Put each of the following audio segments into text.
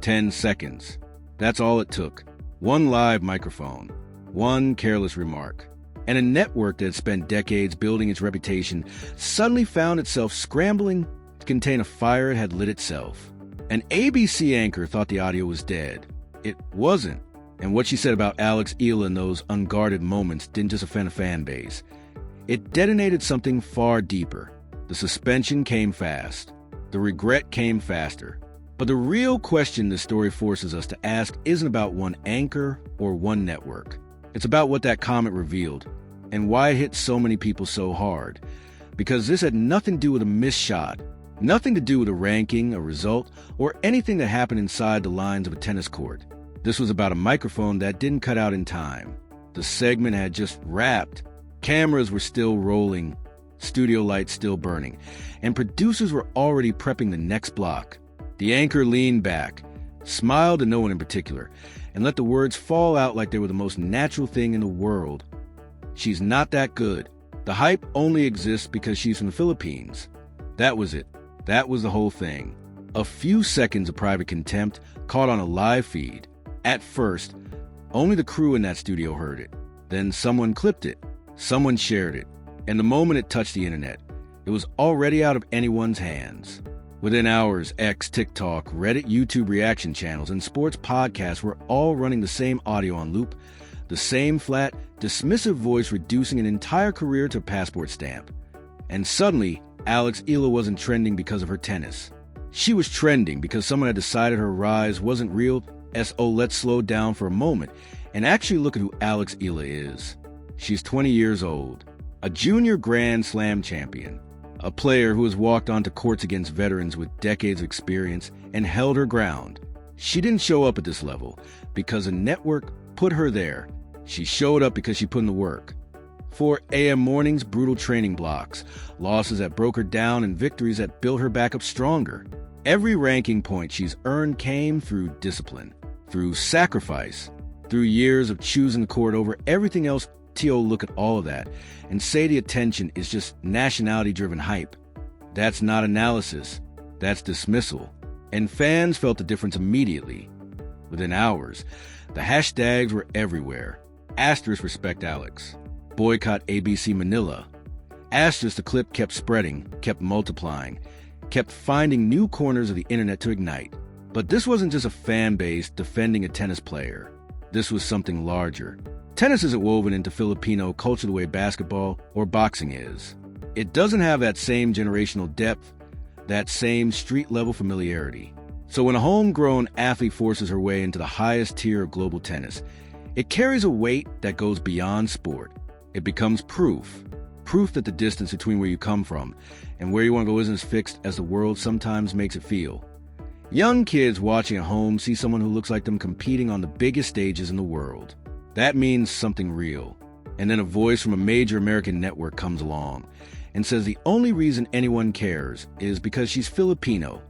10 seconds. That's all it took. One live microphone, one careless remark. And a network that had spent decades building its reputation suddenly found itself scrambling to contain a fire it had lit itself. An ABC anchor thought the audio was dead. It wasn't. And what she said about Alex Eala in those unguarded moments didn't just offend a fan base. It detonated something far deeper. The suspension came fast. The regret came faster. But the real question this story forces us to ask isn't about one anchor or one network. It's about what that comment revealed and why it hit so many people so hard. Because this had nothing to do with a missed shot, nothing to do with a ranking, a result, or anything that happened inside the lines of a tennis court. This was about a microphone that didn't cut out in time. The segment had just wrapped. Cameras were still rolling, studio lights still burning, and producers were already prepping the next block. The anchor leaned back, smiled to no one in particular, and let the words fall out like they were the most natural thing in the world. She's not that good. The hype only exists because she's from the Philippines. That was it. That was the whole thing. A few seconds of private contempt caught on a live feed. At first, only the crew in that studio heard it. Then someone clipped it. Someone shared it. And the moment it touched the internet, it was already out of anyone's hands. Within hours, X, TikTok, Reddit, YouTube reaction channels, and sports podcasts were all running the same audio on loop, the same flat, dismissive voice reducing an entire career to a passport stamp. And suddenly, Alex Eala wasn't trending because of her tennis. She was trending because someone had decided her rise wasn't real. Let's slow down for a moment and actually look at who Alex Eala is. She's 20 years old, a junior Grand Slam champion, a player who has walked onto courts against veterans with decades of experience and held her ground. She didn't show up at this level because a network put her there. She showed up because she put in the work. 4 a.m. mornings, brutal training blocks, losses that broke her down, and victories that built her back up stronger. Every ranking point she's earned came through discipline, through sacrifice, through years of choosing the court over everything else. Look at all of that and say the attention is just nationality-driven hype. That's not analysis. That's dismissal. And fans felt the difference immediately. Within hours, the hashtags were everywhere. Asterisk respect Alex. Boycott ABC Manila. Asterisk the clip kept spreading, kept multiplying, kept finding new corners of the internet to ignite. But this wasn't just a fan base defending a tennis player. This was something larger. Tennis isn't woven into Filipino culture the way basketball or boxing is. It doesn't have that same generational depth, that same street-level familiarity. So when a homegrown athlete forces her way into the highest tier of global tennis, it carries a weight that goes beyond sport. It becomes proof that the distance between where you come from and where you want to go isn't as fixed as the world sometimes makes it feel. Young kids watching at home see someone who looks like them competing on the biggest stages in the world. That means something real. And then a voice from a major American network comes along and says the only reason anyone cares is because she's Filipino.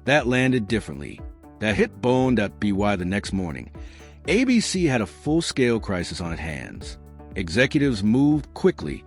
That landed differently. That hit bone.by the next morning. ABC had a full-scale crisis on its hands. Executives moved quickly,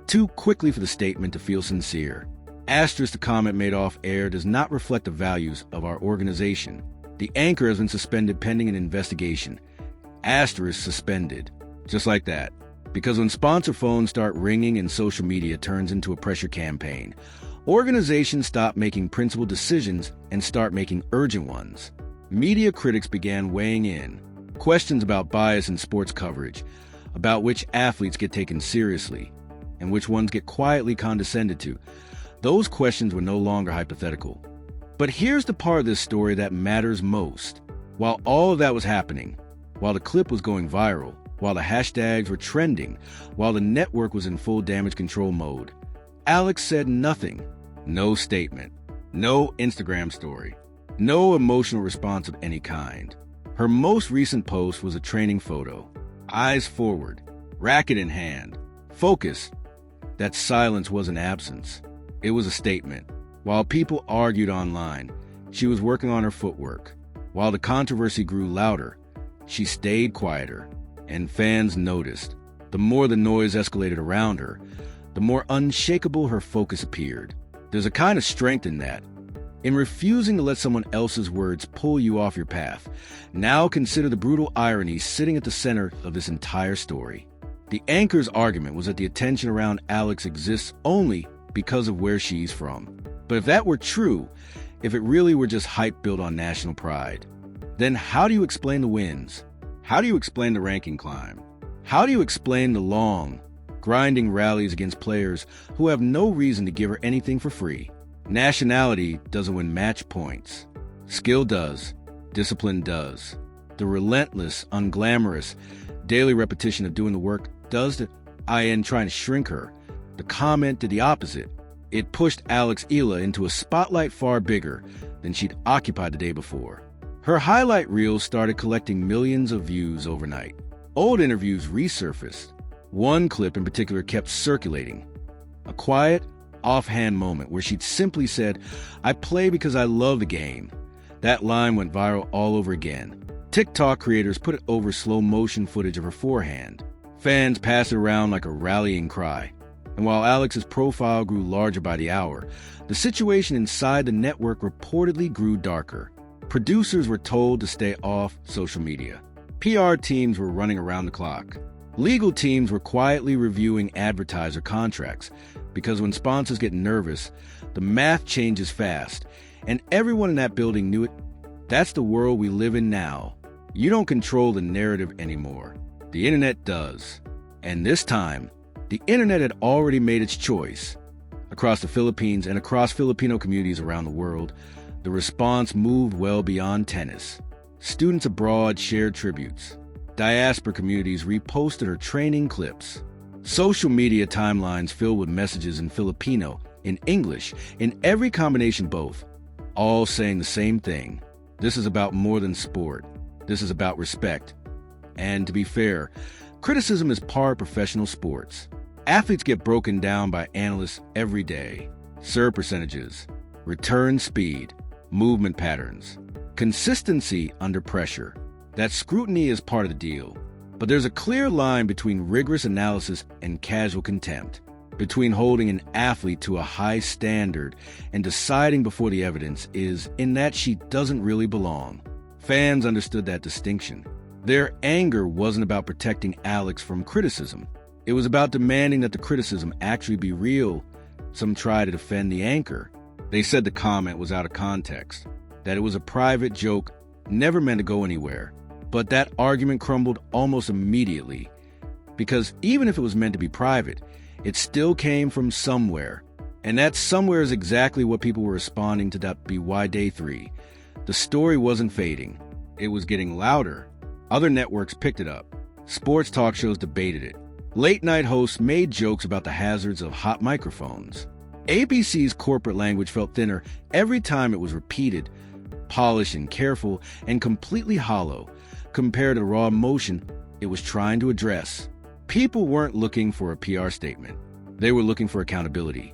too quickly for the statement to feel sincere. Asterisk the comment made off air does not reflect the values of our organization. The anchor has been suspended pending an investigation. Asterisk suspended. Just like that. Because when sponsor phones start ringing and social media turns into a pressure campaign, organizations stop making principled decisions and start making urgent ones. Media critics began weighing in. Questions about bias in sports coverage, about which athletes get taken seriously, and which ones get quietly condescended to. Those questions were no longer hypothetical. But here's the part of this story that matters most. While all of that was happening, while the clip was going viral, while the hashtags were trending, while the network was in full damage control mode, Alex said nothing. No statement. No Instagram story. No emotional response of any kind. Her most recent post was a training photo. Eyes forward, racket in hand, focus. That silence wasn't absence. It was a statement. While people argued online, she was working on her footwork. While the controversy grew louder, she stayed quieter, and fans noticed. The more the noise escalated around her, the more unshakable her focus appeared. There's a kind of strength in that. In refusing to let someone else's words pull you off your path, now consider the brutal irony sitting at the center of this entire story. The anchor's argument was that the attention around Alex exists only because of where she's from. But if that were true, if it really were just hype built on national pride, then how do you explain the wins? How do you explain the ranking climb? How do you explain the long, grinding rallies against players who have no reason to give her anything for free? Nationality doesn't win match points. Skill does. Discipline does. The relentless, unglamorous, daily repetition of doing the work does the IN trying to shrink her. The comment did the opposite. It pushed Alex Eala into a spotlight far bigger than she'd occupied the day before. Her highlight reels started collecting millions of views overnight. Old interviews resurfaced. One clip in particular kept circulating. A quiet, offhand moment where she'd simply said, "I play because I love the game." That line went viral all over again. TikTok creators put it over slow motion footage of her forehand. Fans passed it around like a rallying cry. And while Alex's profile grew larger by the hour, the situation inside the network reportedly grew darker. Producers were told to stay off social media. PR teams were running around the clock. Legal teams were quietly reviewing advertiser contracts, because when sponsors get nervous, the math changes fast, and everyone in that building knew it. That's the world we live in now. You don't control the narrative anymore. The internet does. And this time, the internet had already made its choice. Across the Philippines and across Filipino communities around the world, the response moved well beyond tennis. Students abroad shared tributes. Diaspora communities reposted her training clips. Social media timelines filled with messages in Filipino, in English, in every combination both, all saying the same thing. This is about more than sport. This is about respect. And to be fair, criticism is part of professional sports. Athletes get broken down by analysts every day. Serve percentages, return speed, movement patterns, consistency under pressure. That scrutiny is part of the deal. But there's a clear line between rigorous analysis and casual contempt, between holding an athlete to a high standard and deciding before the evidence is in that she doesn't really belong. Fans understood that distinction. Their anger wasn't about protecting Alex from criticism. It was about demanding that the criticism actually be real. Some tried to defend the anchor. They said the comment was out of context, that it was a private joke, never meant to go anywhere. But that argument crumbled almost immediately, because even if it was meant to be private, it still came from somewhere. And that somewhere is exactly what people were responding to that BY Day 3. The story wasn't fading. It was getting louder. Other networks picked it up. Sports talk shows debated it. Late-night hosts made jokes about the hazards of hot microphones. ABC's corporate language felt thinner every time it was repeated, polished and careful, and completely hollow, compared to the raw emotion it was trying to address. People weren't looking for a PR statement. They were looking for accountability.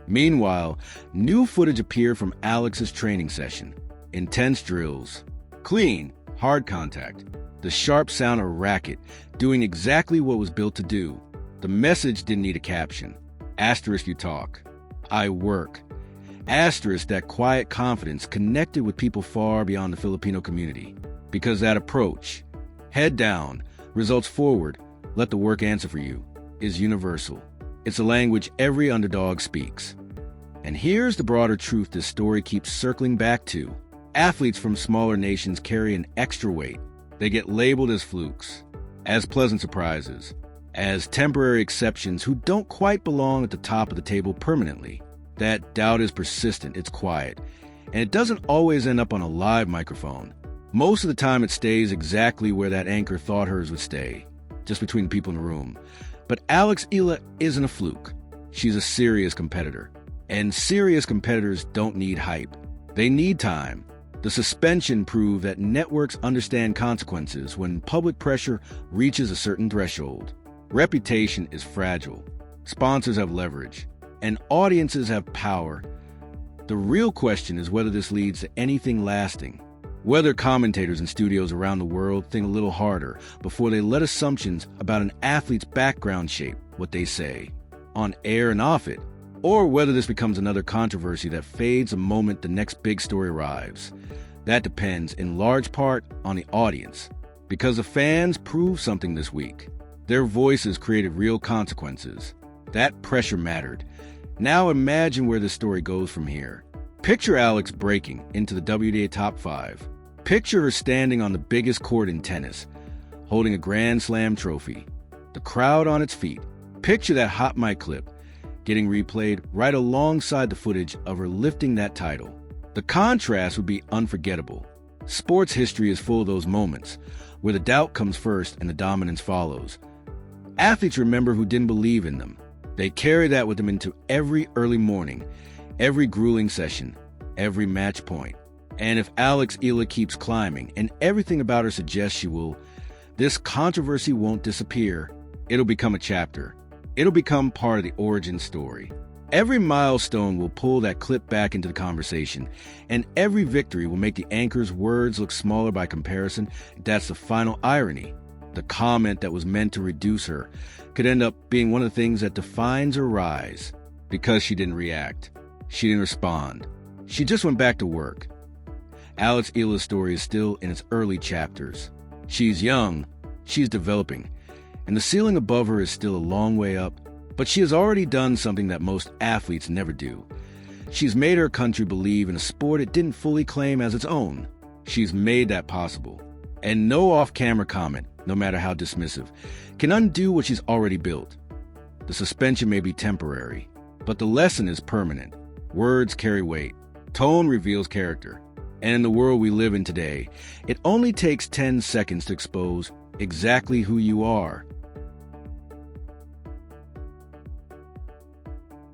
Meanwhile, new footage appeared from Alex's training session. Intense drills. Clean, hard contact. The sharp sound of a racket, doing exactly what was built to do. The message didn't need a caption. Asterisk you talk. I work. Asterisk that quiet confidence connected with people far beyond the Filipino community. Because that approach, head down, results forward, let the work answer for you, is universal. It's a language every underdog speaks. And here's the broader truth this story keeps circling back to. Athletes from smaller nations carry an extra weight. They get labeled as flukes, as pleasant surprises, as temporary exceptions who don't quite belong at the top of the table permanently. That doubt is persistent, it's quiet, and it doesn't always end up on a live microphone. Most of the time it stays exactly where that anchor thought hers would stay, just between the people in the room. But Alex Eala isn't a fluke. She's a serious competitor. And serious competitors don't need hype. They need time. The suspension proved that networks understand consequences when public pressure reaches a certain threshold. Reputation is fragile. Sponsors have leverage. And audiences have power. The real question is whether this leads to anything lasting. Whether commentators in studios around the world think a little harder before they let assumptions about an athlete's background shape what they say. On air and off it, or whether this becomes another controversy that fades the moment the next big story arrives. That depends in large part on the audience, because the fans proved something this week. Their voices created real consequences. That pressure mattered. Now imagine where this story goes from here. Picture Alex breaking into the WTA top 5. Picture her standing on the biggest court in tennis, holding a Grand Slam trophy, the crowd on its feet. Picture that hot mic clip getting replayed right alongside the footage of her lifting that title. The contrast would be unforgettable. Sports history is full of those moments, where the doubt comes first and the dominance follows. Athletes remember who didn't believe in them. They carry that with them into every early morning, every grueling session, every match point. And if Alex Eala keeps climbing, and everything about her suggests she will, this controversy won't disappear. It'll become a chapter. It'll become part of the origin story. Every milestone will pull that clip back into the conversation, and every victory will make the anchor's words look smaller by comparison. That's the final irony. The comment that was meant to reduce her could end up being one of the things that defines her rise, because she didn't react. She didn't respond. She just went back to work. Alex Eala's story is still in its early chapters. She's young, she's developing, and the ceiling above her is still a long way up, but she has already done something that most athletes never do. She's made her country believe in a sport it didn't fully claim as its own. She's made that possible. And no off-camera comment, no matter how dismissive, can undo what she's already built. The suspension may be temporary, but the lesson is permanent. Words carry weight. Tone reveals character. And in the world we live in today, it only takes 10 seconds to expose exactly who you are.